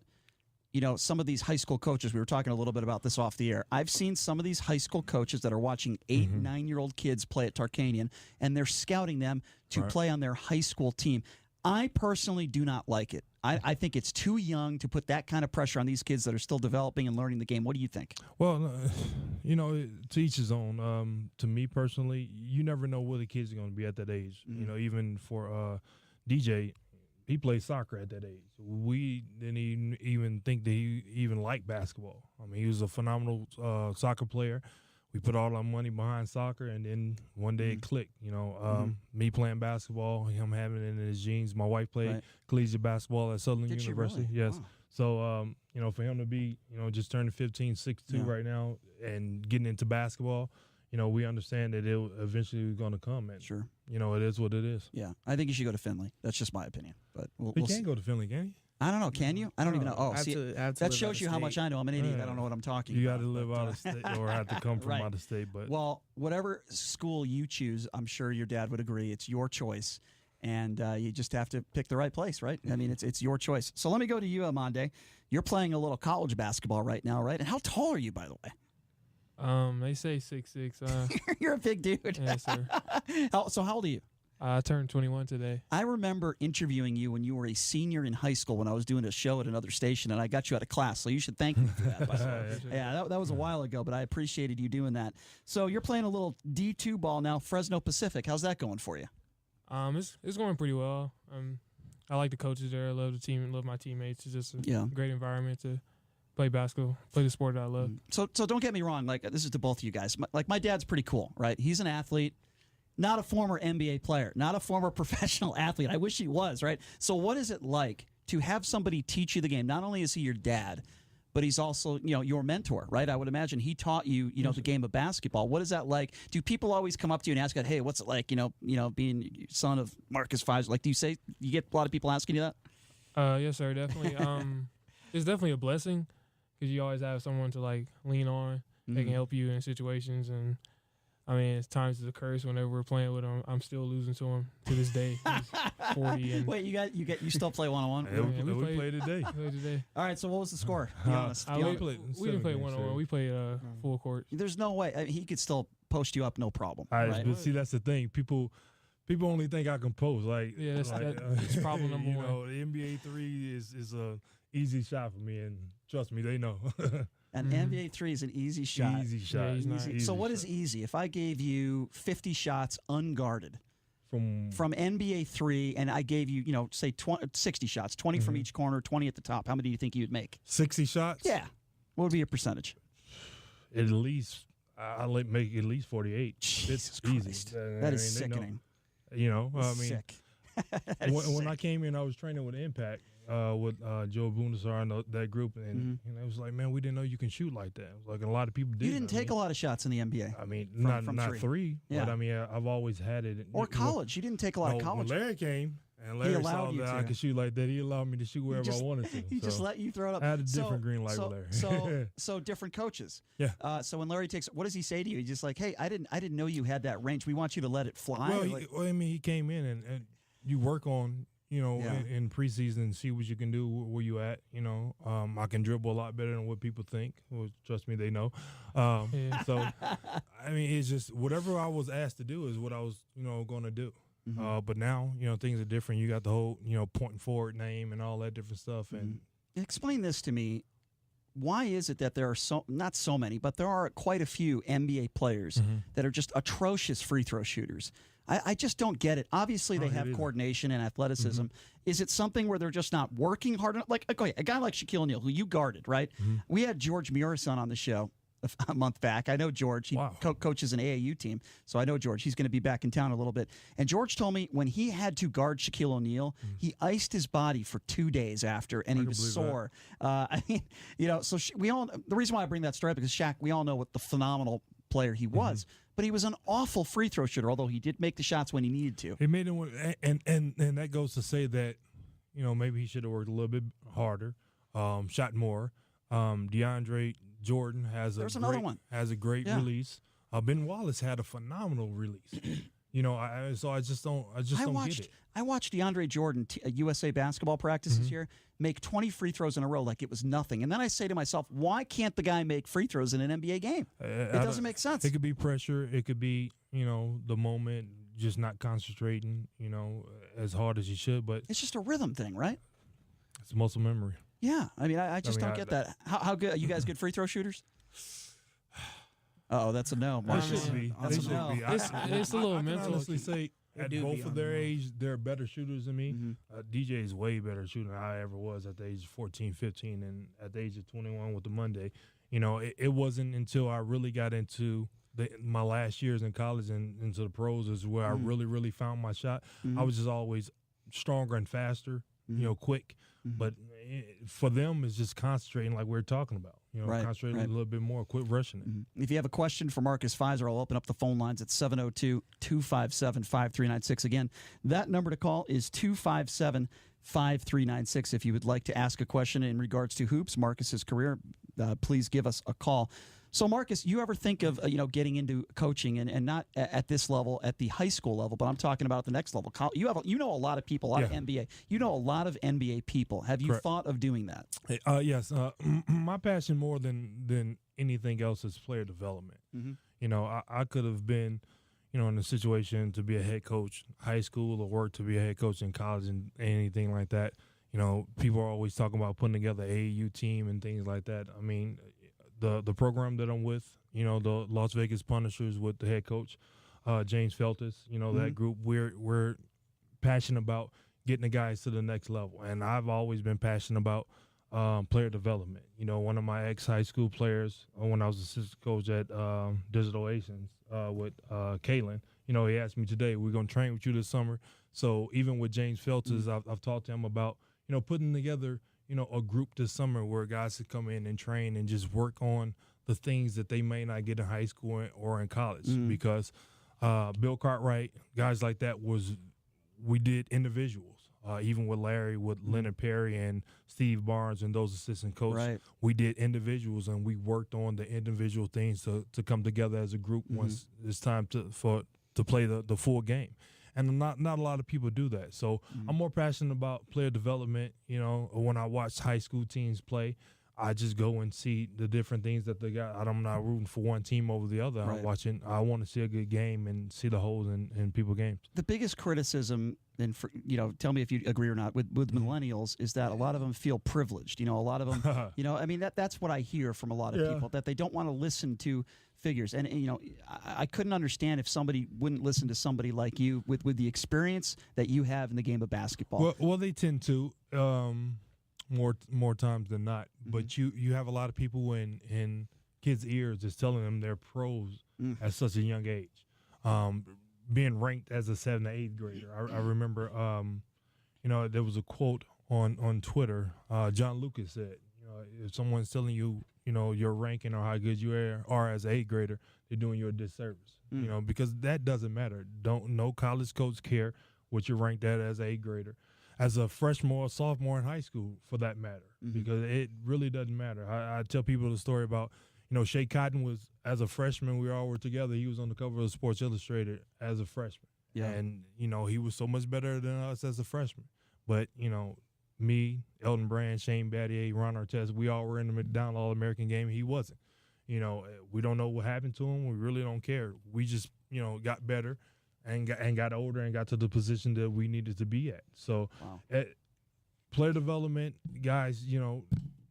some of these high school coaches? We were talking a little bit about this off the air. I've seen some of these high school coaches that are watching 8, 9-year-old kids play at Tarkanian, and they're scouting them to play on their high school team. I personally do not like it. I think it's too young to put that kind of pressure on these kids that are still developing and learning the game. What do you think? Well, to each his own. To me personally, you never know where the kids are going to be at that age. Even for DJ, he played soccer at that age. We didn't even think that he even liked basketball. I mean, he was a phenomenal soccer player. We put all our money behind soccer, and then one day it clicked. Me playing basketball, him having it in his genes. My wife played collegiate basketball at Southern Did she University. really? Yes. Wow. So, for him to be, just turning 15, 6'2" right now, and getting into basketball, we understand that it eventually was going to come. And, Sure. it is what it is. Yeah, I think you should go to Finley. That's just my opinion. But He we'll can't go to Finley, can he? I don't know. Can you? I don't even know. Oh, I have see, to that live shows out you of how much state. I know. I'm an idiot. Yeah. I don't know what I'm talking You about. got to live out of state or have to come from Right. out of state. But Well, whatever school you choose, I'm sure your dad would agree. It's your choice, and you just have to pick the right place, right? I mean, it's your choice. So let me go to you, Amande. You're playing a little college basketball right now, right? And how tall are you, by the way? They say 6'6". You're a big dude. Yes, sir. So how old are you? I turned 21 today. I remember interviewing you when you were a senior in high school when I was doing a show at another station, and I got you out of class, so you should thank me for that. By the way. Yeah, that was a while ago, but I appreciated you doing that. So you're playing a little D2 ball now, Fresno Pacific. How's that going for you? It's going pretty well. I like the coaches there. I love the team. Love my teammates. It's just a Yeah. great environment to play basketball, play the sport that I love. So don't get me wrong. Like, this is to both of you guys. My dad's pretty cool, right? He's an athlete, not a former NBA player, not a former professional athlete. I wish he was, right? So what is it like to have somebody teach you the game? Not only is he your dad, but he's also, your mentor, right? I would imagine he taught you, the game of basketball. What is that like? Do people always come up to you and ask, hey, what's it like, being son of Marcus Fizer? Like, you get a lot of people asking you that? Yes, sir, definitely. It's definitely a blessing because you always have someone to like lean on. They can help you in situations, and I mean, it's times it's a curse whenever we're playing with him. I'm still losing to him to this day. He's 40 and Wait, you still play one-on-one? Yeah, we played today. All right, so what was the score? Be honest. we didn't play one-on-one. We played full court. There's no way. He could still post you up, no problem. All right, right? but see, that's the thing. People only think I can post. Like, Yeah, that's problem number one. The NBA 3 is a easy shot for me, and trust me, they know. An NBA 3 is an easy shot. Easy shot. Yeah, he's nice. Easy So what shot. is easy? If I gave you 50 shots unguarded from NBA 3, and I gave you, say 60 shots, 20 from each corner, 20 at the top, how many do you think you would make? 60 shots? Yeah. What would be your percentage? At least I'll make at least 48. Jesus it's Christ. easy. That is sickening. I mean, Sick. when I came in, I was training with Impact. With Joe Bundesar and that group, and it was like, man, we didn't know you can shoot like that. It was like a lot of people did. You didn't take a lot of shots in the NBA. I mean, from not three, Yeah. but I mean, I've always had it. Or college. You didn't take a lot of college. When Larry came, and Larry saw allowed you that to. I could shoot like that, he allowed me to shoot wherever I wanted to. He just let you throw it up. I had a different green light with Larry. So different coaches. Yeah. So when Larry takes, what does he say to you? He's just like, hey, I didn't know you had that range. We want you to let it fly. Well, I mean, he came in and you work on. In preseason and see what you can do, where you at. I can dribble a lot better than what people think. Well, trust me, they know. So, I mean, it's just whatever I was asked to do is what I was, going to do. But now, things are different. You got the whole, pointing forward name and all that different stuff. And explain this to me. Why is it that there are not so many, but there are quite a few NBA players that are just atrocious free throw shooters? I just don't get it. Obviously, they have coordination and athleticism. Is it something where they're just not working hard enough? Like, okay, a guy like Shaquille O'Neal, who you guarded, right? We had George Murison on the show a month back. I know George. He coaches an AAU team, so I know George. He's going to be back in town a little bit. And George told me when he had to guard Shaquille O'Neal, he iced his body for 2 days after, and he was sore. I mean, so we all. The reason why I bring that story up because Shaq, we all know what the phenomenal player he was. But he was an awful free throw shooter, although he did make the shots when he needed to. He made it, and that goes to say that, maybe he should have worked a little bit harder, shot more. DeAndre Jordan has a great release. Ben Wallace had a phenomenal release. I just don't get it. I watched DeAndre Jordan, USA basketball practice this year, make 20 free throws in a row like it was nothing. And then I say to myself, why can't the guy make free throws in an NBA game? It doesn't make sense. It could be pressure. It could be, the moment, just not concentrating, as hard as you should. But it's just a rhythm thing, right? It's muscle memory. Yeah. I mean, I just don't get that. How good? Are you guys good free throw shooters? Oh, that's a no. They should be. That's a no. It's a little I mental. can honestly say, at both of their age, they're better shooters than me. DJ is way better shooter than I ever was at the age of 14, 15, and at the age of 21 with the Monday. It wasn't until I really got into my last years in college and into the pros is where I really, really found my shot. I was just always stronger and faster, quick. But for them, it's just concentrating like we're talking about. Concentrating a little bit more, quit rushing it. If you have a question for Marcus Fizer, I'll open up the phone lines at 702-257-5396. Again, that number to call is 257-5396. If you would like to ask a question in regards to hoops, Marcus's career, please give us a call. So, Marcus, you ever think of getting into coaching and not at this level, at the high school level, but I'm talking about the next level. You know a lot of people, a lot of NBA. You know a lot of NBA people. Have you thought of doing that? Yes. My passion more than anything else is player development. I could have been, in a situation to be a head coach, high school, or work to be a head coach in college and anything like that. People are always talking about putting together an AAU team and things like that. I mean, the program that I'm with, the Las Vegas Punishers with the head coach, James Feltus, that group, we're passionate about getting the guys to the next level. And I've always been passionate about player development. You know, one of my ex-high school players, when I was assistant coach at Digital Asians with Kalen, you know, he asked me today, we're going to train with you this summer. So even with James Felters, I've talked to him about, you know, putting together, you know, a group this summer where guys could come in and train and just work on the things that they may not get in high school or in college. Because Bill Cartwright, guys like that, we did individuals. Even with Larry, with Leonard Perry and Steve Barnes and those assistant coaches, we did individuals, and we worked on the individual things to come together as a group once it's time to play the full game. And not a lot of people do that. So I'm more passionate about player development. You know, when I watch high school teams play, I just go and see the different things that they got. I'm not rooting for one team over the other. I'm watching. I want to see a good game and see the holes in people's games. The biggest criticism, and you know, tell me if you agree or not, with millennials is that a lot of them feel privileged. You know, a lot of them, you know, I mean, that's what I hear from a lot of people, that they don't want to listen to figures. And you know, I couldn't understand if somebody wouldn't listen to somebody like you with the experience that you have in the game of basketball. Well, they tend to. More times than not, but you have a lot of people in kids' ears just telling them they're pros at such a young age, being ranked as a 7th or 8th grader. I remember, you know, there was a quote on Twitter. John Lucas said, you know, if someone's telling you, you know, your ranking or how good you are as an 8th grader, they're doing you a disservice. You know, because that doesn't matter. No college coach care what you're ranked at as an 8th grader. As a freshman or sophomore in high school, for that matter, because it really doesn't matter. I tell people the story about, you know, Shea Cotton was, as a freshman, we all were together. He was on the cover of Sports Illustrated as a freshman. Yeah. And, you know, he was so much better than us as a freshman. But, you know, me, Elton Brand, Shane Battier, Ron Artest, we all were in the McDonald All-American game. He wasn't. You know, we don't know what happened to him. We really don't care. We just, you know, got better. And got older and got to the position that we needed to be at. So, player development, guys, you know,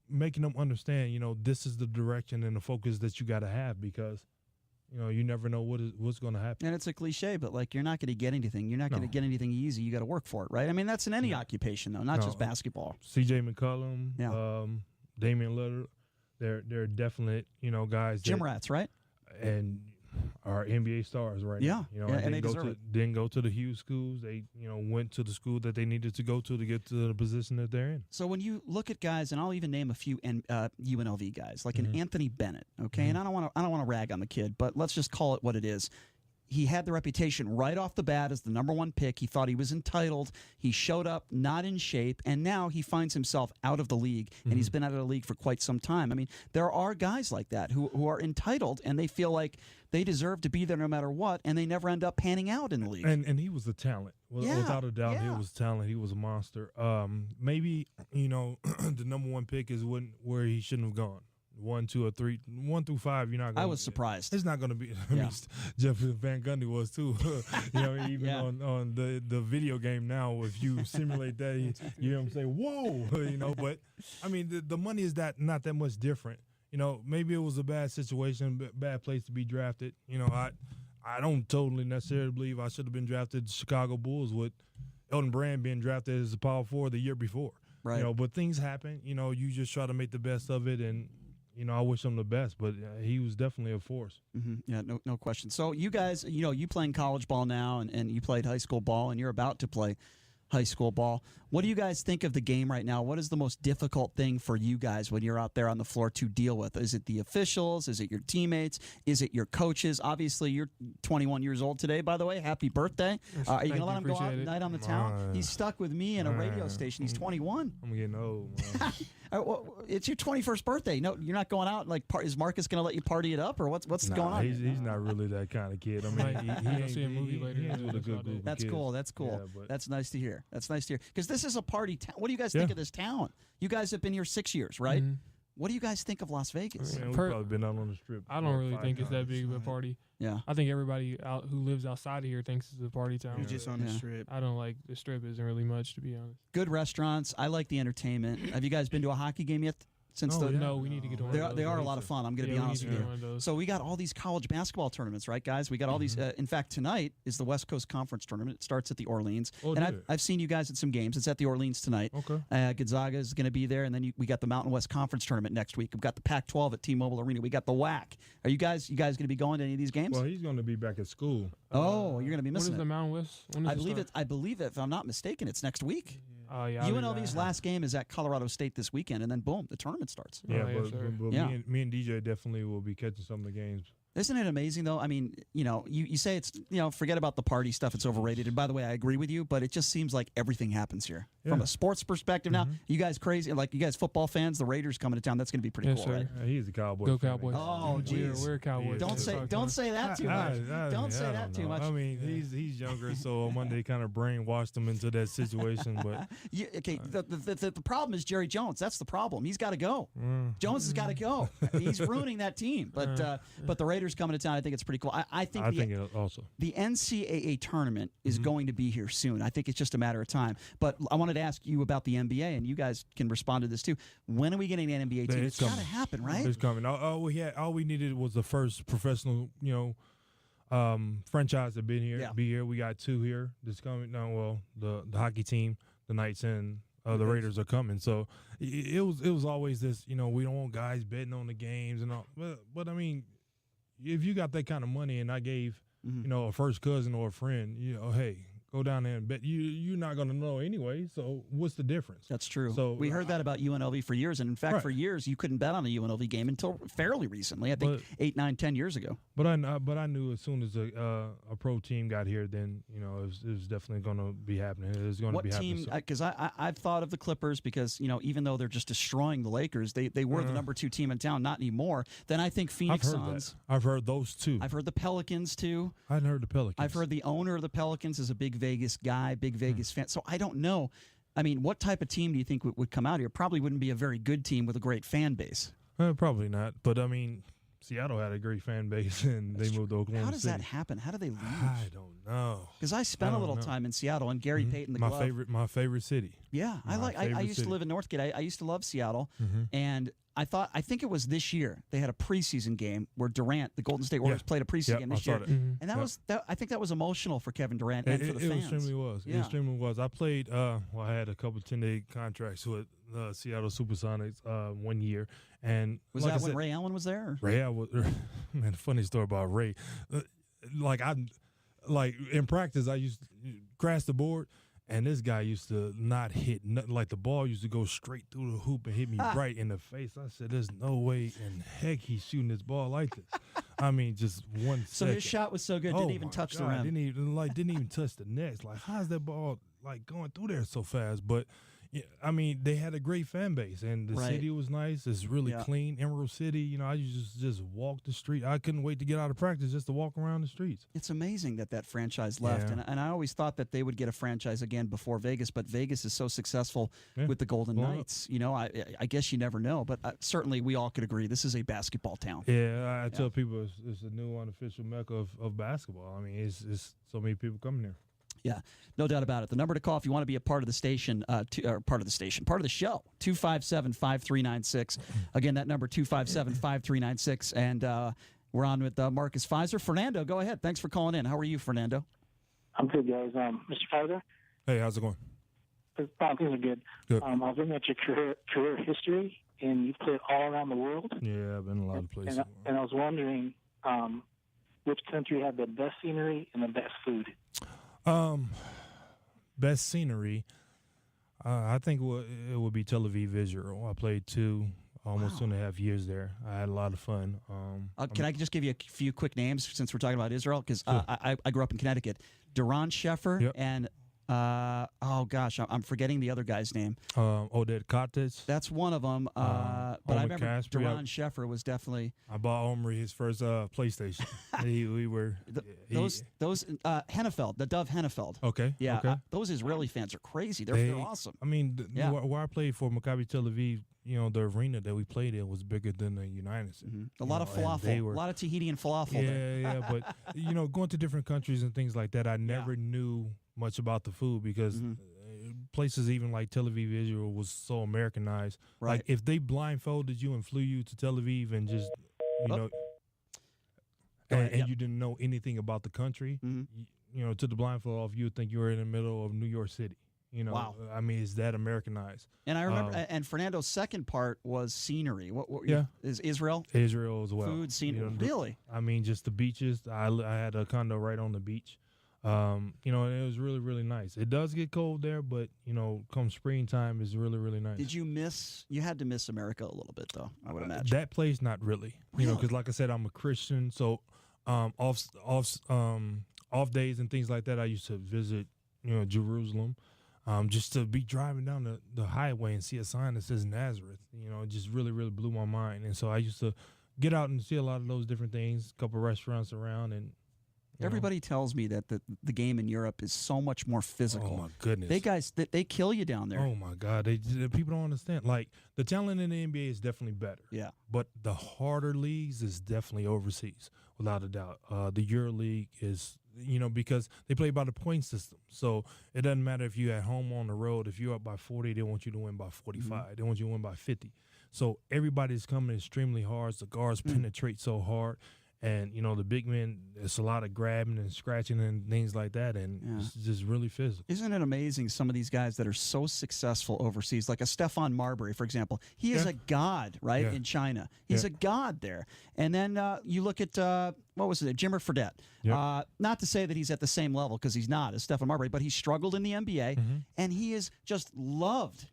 making them understand, you know, this is the direction and the focus that you got to have, because, you know, you never know what's going to happen. And it's a cliche, but like, you're not going to get anything. You're not going to get anything easy. You got to work for it, right? I mean, that's in any occupation, though, not just basketball. C.J. McCollum, Damian Lillard, they're definite, you know, guys. Gym rats, right? And are NBA stars right now. You know, and they didn't go to the huge schools. They, you know, went to the school that they needed to go to get to the position that they're in. So when you look at guys, and I'll even name a few UNLV guys, like an Anthony Bennett, okay? And I don't want to rag on the kid, but let's just call it what it is. He had the reputation right off the bat as the number 1 pick. He thought he was entitled. He showed up not in shape, and now he finds himself out of the league, and he's been out of the league for quite some time. I mean, there are guys like that who are entitled, and they feel like they deserve to be there no matter what, and they never end up panning out in the league. And he was a talent. Without a doubt, he was talent. He was a monster. Maybe, you know, the number 1 pick is where he shouldn't have gone. 1, 2, or 3, 1 through 5. You're not. I was surprised. It's not going to be. I mean, Jeff Van Gundy was too. You know, even on the video game now, if you simulate that, you know what I'm saying? Whoa, you know. But I mean, the money is not that much different. You know, maybe it was a bad situation, bad place to be drafted. You know, I don't totally necessarily believe I should have been drafted to Chicago Bulls with Elton Brand being drafted as a power forward the year before. Right. You know, but things happen. You know, you just try to make the best of it, and you know, I wish him the best, but he was definitely a force. Yeah, no question. So you guys, you know, you playing college ball now, and you played high school ball, and you're about to play high school ball. What do you guys think of the game right now? What is the most difficult thing for you guys when you're out there on the floor to deal with? Is it the officials? Is it your teammates? Is it your coaches? Obviously, you're 21 years old today, by the way. Happy birthday. Are you going to let him go out tonight on the town? He's stuck with me in a radio station. He's 21. I'm getting old, man. It's your 21st birthday. No, you're not going out. Like, is Marcus going to let you party it up, or what's going on? He's not really that kind of kid. I mean, he ain't see a movie later. He with a good group That's of kids. Cool. That's cool. Yeah, that's nice to hear. That's nice to hear. Because this is a party town. What do you guys think of this town? You guys have been here 6 years, right? What do you guys think of Las Vegas? We've probably been out on the strip. I don't really think it's that big of a party. Yeah. I think everybody out who lives outside of here thinks it's a party town. You're just on the strip. I don't like the strip. Isn't really much, to be honest. Good restaurants. I like the entertainment. Have you guys been to a hockey game yet Since No, we need to get to one of those. they are a lot of fun. I'm going to be honest with you. So we got all these college basketball tournaments, right, guys? We got all these. In fact, tonight is the West Coast Conference tournament. It starts at the Orleans, and I've seen you guys at some games. It's at the Orleans tonight. Okay. Gonzaga is going to be there, and then we got the Mountain West Conference tournament next week. We've got the Pac-12 at T-Mobile Arena. We got the WAC. Are you guys going to be going to any of these games? Well, he's going to be back at school. Oh, you're going to be missing When is the Mountain West? When does I believe it. If I'm not mistaken, it's next week. Oh, yeah. UNLV's last game is at Colorado State this weekend, and then boom, the tournament starts. Yeah, Oh, yeah, but me and DJ definitely will be catching some of the games. Isn't it amazing, though? I mean, you say it's, forget about the party stuff. It's overrated. And by the way, I agree with you, but it just seems like everything happens here. Yeah. From a sports perspective now, you guys crazy? Like, you guys football fans, the Raiders coming to town, that's going to be pretty cool, sir. right? He's a Cowboy. Go fan. Cowboys. Oh, geez. We're Cowboys. Don't say that too much. Don't say that too much. I mean, he's younger, so Monday kind of brainwashed him into that situation. But okay, the problem is Jerry Jones. That's the problem. He's got to go. Jones has got to go. He's ruining that team. But the Raiders coming to town, I think it's pretty cool. I think it also. The NCAA tournament is going to be here soon. I think it's just a matter of time. But I wanted to ask you about the NBA, and you guys can respond to this too. When are we getting an NBA team? It's got to happen, right? It's coming. All we needed was the first professional, franchise to be here. We got 2 here. This coming now. Well, the hockey team, the Knights, and the Raiders are coming. So it was always this. We don't want guys betting on the games and all. But I mean, if you got that kind of money, and I gave a first cousin or a friend, hey, go down there and bet. You're not going to know anyway, so what's the difference? That's true. So we heard that about UNLV for years, and in fact, for years, you couldn't bet on a UNLV game until fairly recently. I think 8, 9, 10 years ago. But I knew as soon as a pro team got here, then it was definitely going to be happening. It was going to be happening. What team? Because I've thought of the Clippers because even though they're just destroying the Lakers, they were the number 2 team in town. Not anymore. Then I think Phoenix Suns. I've heard those too. I've heard the Pelicans too. I hadn't heard the Pelicans. I've heard the owner of the Pelicans is a big Vegas guy, big Vegas fan. So I don't know. I mean, what type of team do you think would come out here? Probably wouldn't be a very good team with a great fan base. Probably not. But I mean, Seattle had a great fan base, and they moved to Oklahoma City. How does that happen? How do they lose? I don't know. Because I spent a little time in Seattle, and Gary Payton, the glove. My favorite city. Yeah, I used to live in Northgate. I used to love Seattle, and I think it was this year they had a preseason game where Durant, the Golden State Warriors, played a preseason game this year, and I think that was emotional for Kevin Durant and for the fans. It extremely was. Yeah. It extremely was. I played. I had a couple 10-day contracts with Seattle SuperSonics 1 year, and was that when Ray Allen was there? Ray Allen was. Man, funny story about Ray. In practice, I used to crash the board. And this guy used to not hit nothing. Like the ball used to go straight through the hoop and hit me right in the face. I said, there's no way in heck he's shooting this ball like this. I mean, just 1 second. So his shot was so good, didn't even touch the rim. Didn't even touch the net. Like, how's that ball going through there so fast? But I mean, they had a great fan base, and the city was nice. It's really clean. Emerald City, I used to just walk the street. I couldn't wait to get out of practice just to walk around the streets. It's amazing that franchise left, and I always thought that they would get a franchise again before Vegas, but Vegas is so successful with the Golden Knights. I guess you never know, but certainly we all could agree this is a basketball town. Yeah, I tell people it's a new unofficial mecca of basketball. I mean, it's so many people coming here. Yeah, no doubt about it. The number to call if you want to be a part of the station, part of the show, 257-5396. Again, that number, 257-5396. And we're on with Marcus Fizer. Fernando, go ahead. Thanks for calling in. How are you, Fernando? I'm good, guys. Mr. Fizer? Hey, how's it going? Things are good. I was looking at your career history, and you've played all around the world. Yeah, I've been in a lot of places. And I was wondering which country had the best scenery and the best food? Best scenery, I think it would be Tel Aviv, Israel. I played almost 2.5 years there. I had a lot of fun. Can I just give you a few quick names since we're talking about Israel? Because I grew up in Connecticut. Duran Sheffer and I'm forgetting the other guy's name. Oded Katic. That's one of them. But I remember Duran Sheffer was definitely. I bought Omri his first PlayStation. We were those Hennefeld, the Dove Hennefeld. Okay. Yeah. Okay. Those Israeli fans are crazy. They're awesome. I mean, where I played for Maccabi Tel Aviv, the arena that we played in was bigger than the United States. Mm-hmm. A lot of falafel, a lot of Tahiti and falafel. Yeah. But going to different countries and things like that, I never knew much about the food because places even like Tel Aviv, Israel was so Americanized. Right. Like if they blindfolded you and flew you to Tel Aviv and just, Go and ahead, yep. you didn't know anything about the country, you know, took the blindfold off, you would think you were in the middle of New York City. You know, Wow. I mean, it's that Americanized. And I remember, and Fernando's second part was scenery. What Yeah. is Israel? Israel as well. Food, scenery. You know, Really? I mean, just the beaches. I had a condo right on the beach. You know, and it was really, really nice. It does get cold there, but, you know, come springtime, it's really, really nice. Did you had to miss America a little bit, though, I would imagine. That place, not really. You know, because like I said, I'm a Christian, so off days and things like that, I used to visit, you know, Jerusalem. Just to be driving down the highway and see a sign that says Nazareth, you know, it just really, really blew my mind. And so I used to get out and see a lot of those different things, a couple of restaurants around. And Everybody tells me that the game in Europe is so much more physical. Oh, my goodness. They kill you down there. Oh, my God. People don't understand. Like, the talent in the NBA is definitely better. Yeah. But the harder leagues is definitely overseas, without a doubt. The Euro League is, you know, because they play by the point system. So it doesn't matter if you're at home or on the road. If you're up by 40, they want you to win by 45. They want you to win by 50. So everybody's coming extremely hard. The guards penetrate so hard. And, you know, the big men, it's a lot of grabbing and scratching and things like that. And it's just really physical. Isn't it amazing, some of these guys that are so successful overseas, like a Stephon Marbury, for example. He is a god, right, in China. He's a god there. And then you look at, what was it, Jimmer Fredette. Yep. Not to say that he's at the same level, because he's not, as Stephon Marbury, but he struggled in the NBA, and he is just loved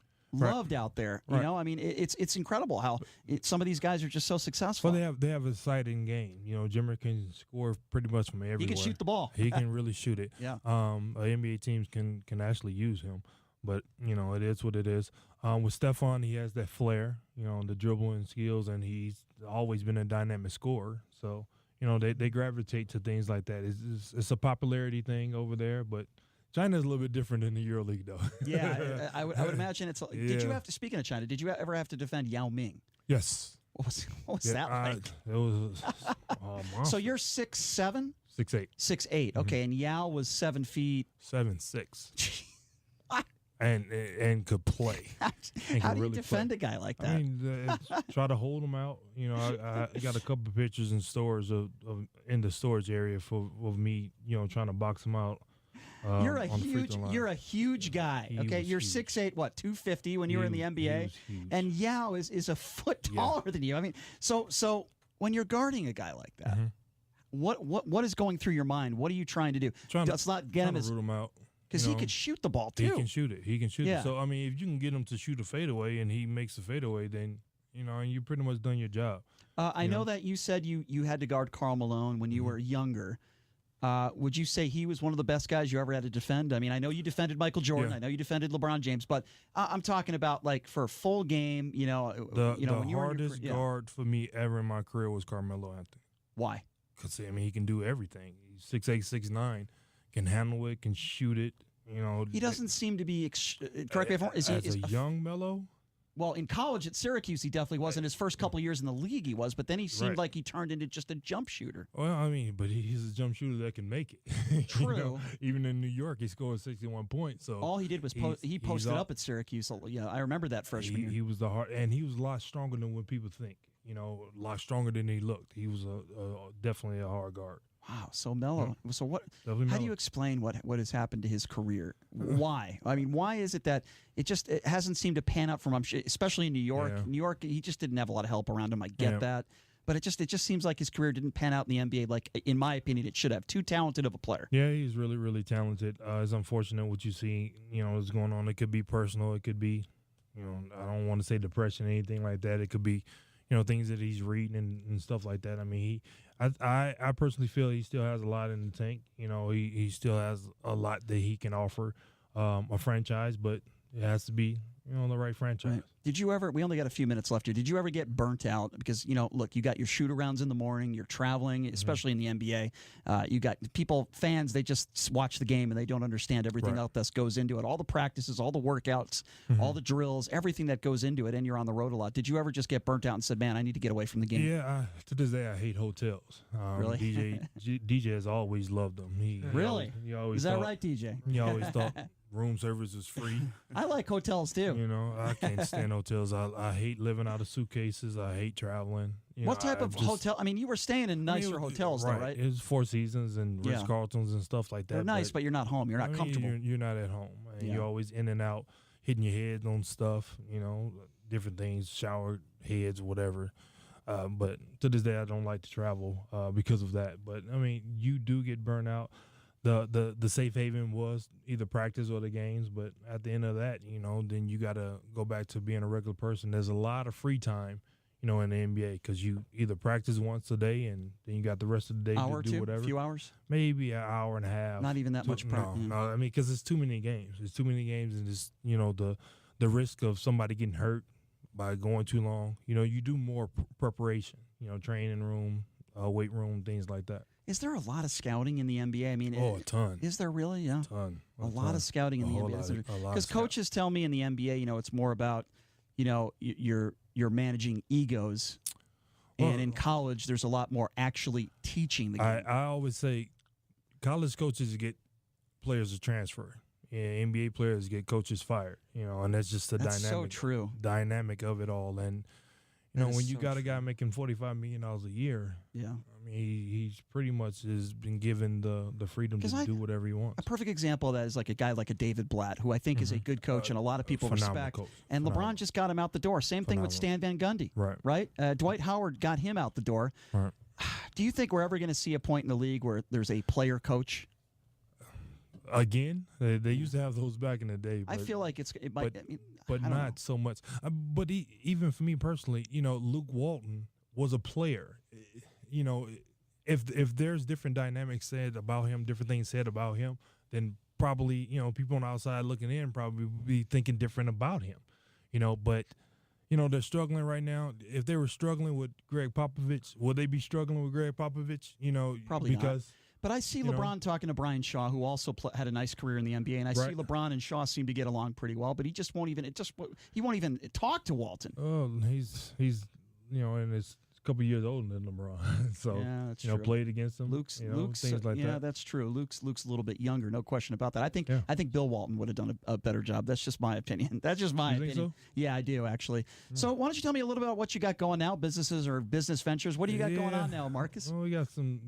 out there. You know, I mean, it's incredible how some of these guys are just so successful. Well, they have a exciting game. You know, Jimmer can score pretty much from everywhere. He can shoot the ball. He can really shoot it. Yeah. NBA teams can actually use him, but you know, it is what it is. With Stephon, he has that flair, you know, the dribbling skills, and he's always been a dynamic scorer. So you know, they gravitate to things like that. It's a popularity thing over there, but China's a little bit different than the EuroLeague, though. Yeah, I would imagine it's. Did you have to, speaking of China, did you ever have to defend Yao Ming? Yes. What was that like? It was. So you're 6'7"? 6'8". 6'8". Okay, and Yao was 7 feet. 7'6". and could play. How do you defend a guy like that? I mean, try to hold him out. You know, I got a couple of pictures in stores in the storage area of me, you know, trying to box him out. You're a huge guy. Okay, you're 6'8", what, 250 when you were in the NBA, and Yao is a foot taller than you. I mean, so when you're guarding a guy like that, what is going through your mind? What are you trying to do? Let's not get him to root him out, because he could shoot the ball too. He can shoot it. So I mean, if you can get him to shoot a fadeaway and he makes a fadeaway, then you know, and you pretty much done your job. I know that you said you had to guard Karl Malone when you were younger. Would you say he was one of the best guys you ever had to defend? I mean, I know you defended Michael Jordan. Yeah. I know you defended LeBron James, but I'm talking about like for a full game. You know, the when you hardest guard for me ever in my career was Carmelo Anthony. Why? Because I mean, he can do everything. He's 6'8", 6'9", can handle it, can shoot it. You know, he doesn't seem to be. Correct me if I'm wrong. Is a young Melo? Well, in college at Syracuse, he definitely was. In his first couple of years in the league, he was. But then he seemed like he turned into just a jump shooter. Well, I mean, but he's a jump shooter that can make it. True. You know, even in New York, he scored 61 points. So all he did was he posted up at Syracuse. Yeah, I remember that freshman year. He was and he was a lot stronger than what people think. You know, a lot stronger than he looked. He was definitely a hard guard. Wow, so Melo. So what? How do you explain what has happened to his career? Why? I mean, why is it that it hasn't seemed to pan out from him, especially in New York? Yeah. New York, he just didn't have a lot of help around him. I get that, but it just seems like his career didn't pan out in the NBA like, in my opinion, it should have. Too talented of a player. Yeah, he's really, really talented. It's unfortunate what you see. You know, is going on. It could be personal. It could be, you know, I don't want to say depression or anything like that. It could be, you know, things that he's reading and stuff like that. I mean, I personally feel he still has a lot in the tank. You know, he still has a lot that he can offer a franchise, but it has to be, you know, the right franchise. Right. Did you ever, we only got a few minutes left here, did you ever get burnt out? Because, you know, look, you got your shoot-arounds in the morning, you're traveling, especially in the NBA. You got fans, they just watch the game and they don't understand everything else that goes into it. All the practices, all the workouts, all the drills, everything that goes into it, and you're on the road a lot. Did you ever just get burnt out and said, man, I need to get away from the game? Yeah, to this day, I hate hotels. Really? DJ has always loved them. Really? He always Is that right, DJ? He always thought room service is free. I like hotels too. You know, I can't stand hotels. I hate living out of suitcases. I hate traveling. What type of hotel? I mean, you were staying in nicer hotels, though, right? It was Four Seasons and Ritz-Carltons and stuff like that. They're nice, but you're not home. You're not comfortable. You're not at home. And you're always in and out, hitting your head on stuff, you know, different things, shower heads, whatever. But to this day, I don't like to travel because of that. But, I mean, you do get burnt out. The safe haven was either practice or the games. But at the end of that, you know, then you got to go back to being a regular person. There's a lot of free time, you know, in the NBA because you either practice once a day and then you got the rest of the day to do whatever. A few hours? Maybe an hour and a half. Not even that much practice. No, I mean, because it's too many games. It's too many games and just, you know, the risk of somebody getting hurt by going too long. You know, you do more preparation, you know, training room, weight room, things like that. Is there a lot of scouting in the NBA? I mean, a ton. Is there really? Yeah. A lot of scouting in the NBA. Because coaches tell me in the NBA, you know, it's more about, you know, you're managing egos. And in college, there's a lot more actually teaching the game. I always say college coaches get players to transfer. And NBA players get coaches fired, you know, and that's just the dynamic of it all. And, you know, when you got a guy making $45 million a year, I mean, he's pretty much has been given the freedom to do whatever he wants. A perfect example of that is like a guy like a David Blatt, who I think is a good coach and a lot of people respect. Coach. And LeBron just got him out the door. Same thing with Stan Van Gundy, right? Dwight Howard got him out the door. Right. Do you think we're ever going to see a point in the league where there's a player coach? Again, they used to have those back in the day. But, I feel like it might, but not so much. But even for me personally, you know, Luke Walton was a player. You know, if there's different dynamics said about him, different things said about him, then probably, you know, people on the outside looking in probably would be thinking different about him. You know, but, you know, they're struggling right now. If they were struggling with Greg Popovich, would they be struggling with Greg Popovich? You know, probably because. Not. But I see LeBron talking to Brian Shaw, who also had a nice career in the NBA, and I see LeBron and Shaw seem to get along pretty well. But he just won't even he won't even talk to Walton. Oh, he's you know, and it's a couple years older than LeBron, so that's you know, true. Played against him. Luke's things like that. Yeah, that's true. Luke's a little bit younger, no question about that. I think Bill Walton would have done a better job. That's just my opinion. That's just my opinion. Think so? Yeah, I do actually. So why don't you tell me a little bit about what you got going now, businesses or business ventures? What do you got going on now, Marcus? Well, we got some.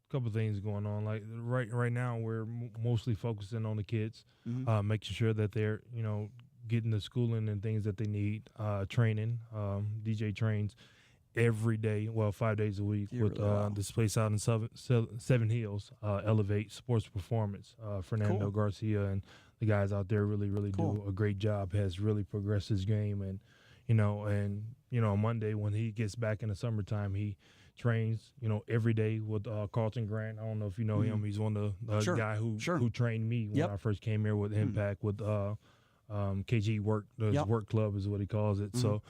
Couple things going on. Like right now, we're mostly focusing on the kids, making sure that they're, you know, getting the schooling and things that they need. Training, DJ trains every day, well, 5 days a week with this place out in Seven Hills, Elevate Sports Performance. Fernando Garcia and the guys out there really do a great job. Has really progressed his game, and you know, on Monday when he gets back in the summertime, he trains, you know, every day with Carlton Grant. I don't know if you know him. He's one of the guy who trained me when I first came here with Impact with KG Work Club is what he calls it. So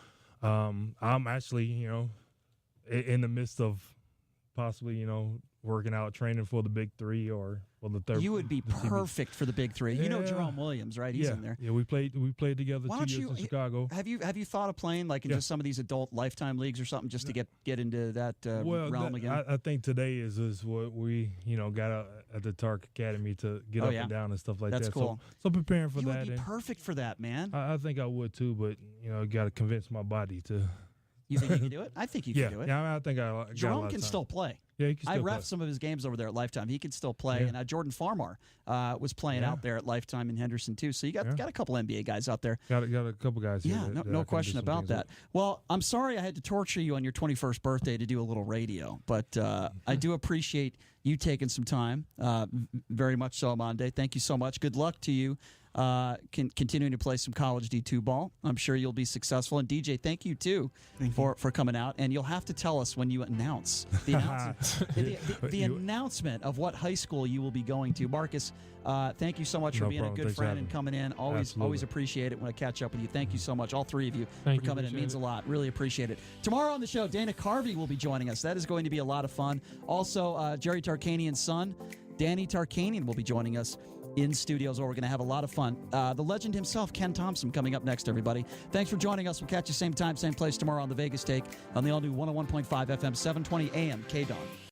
I'm actually, you know, in the midst of possibly, you know, working out, training for the Big Three or the third. You would be perfect for the Big Three. You know Jerome Williams, right? He's in there. Yeah, we played together 2 years in Chicago. Have you thought of playing like in just some of these adult lifetime leagues or something just to get into that realm again? I think today is what we, you know, got at the Tark Academy to get up and down and stuff like that. That's cool. So preparing for you that. You would be perfect for that, man. I think I would too, but you know, got to convince my body to. You think you can do it? I think you can do it. Yeah, I think I got Jerome can still play. Yeah, he can still play. I reffed some of his games over there at Lifetime. He can still play. And Jordan Farmar was playing out there at Lifetime in Henderson, too. So you got a couple NBA guys out there. Got a couple guys here. Yeah, no question about that. Well, I'm sorry I had to torture you on your 21st birthday to do a little radio. But I do appreciate you taking some time. Very much so, Amande. Thank you so much. Good luck to you. Continuing to play some college D2 ball. I'm sure you'll be successful. And DJ, thank you too for coming out. And you'll have to tell us when you announce the announcement of what high school you will be going to. Marcus, thank you so much for being a good friend and coming in. Always appreciate it when I catch up with you. Thank you so much, all three of you, for coming in. It means a lot. Really appreciate it. Tomorrow on the show, Dana Carvey will be joining us. That is going to be a lot of fun. Also, Jerry Tarkanian's son, Danny Tarkanian, will be joining us in studios, where we're going to have a lot of fun. The legend himself, Ken Thompson, coming up next, everybody. Thanks for joining us. We'll catch you same time, same place tomorrow on the Vegas Take on the all-new 101.5 FM, 720 AM, KDWN.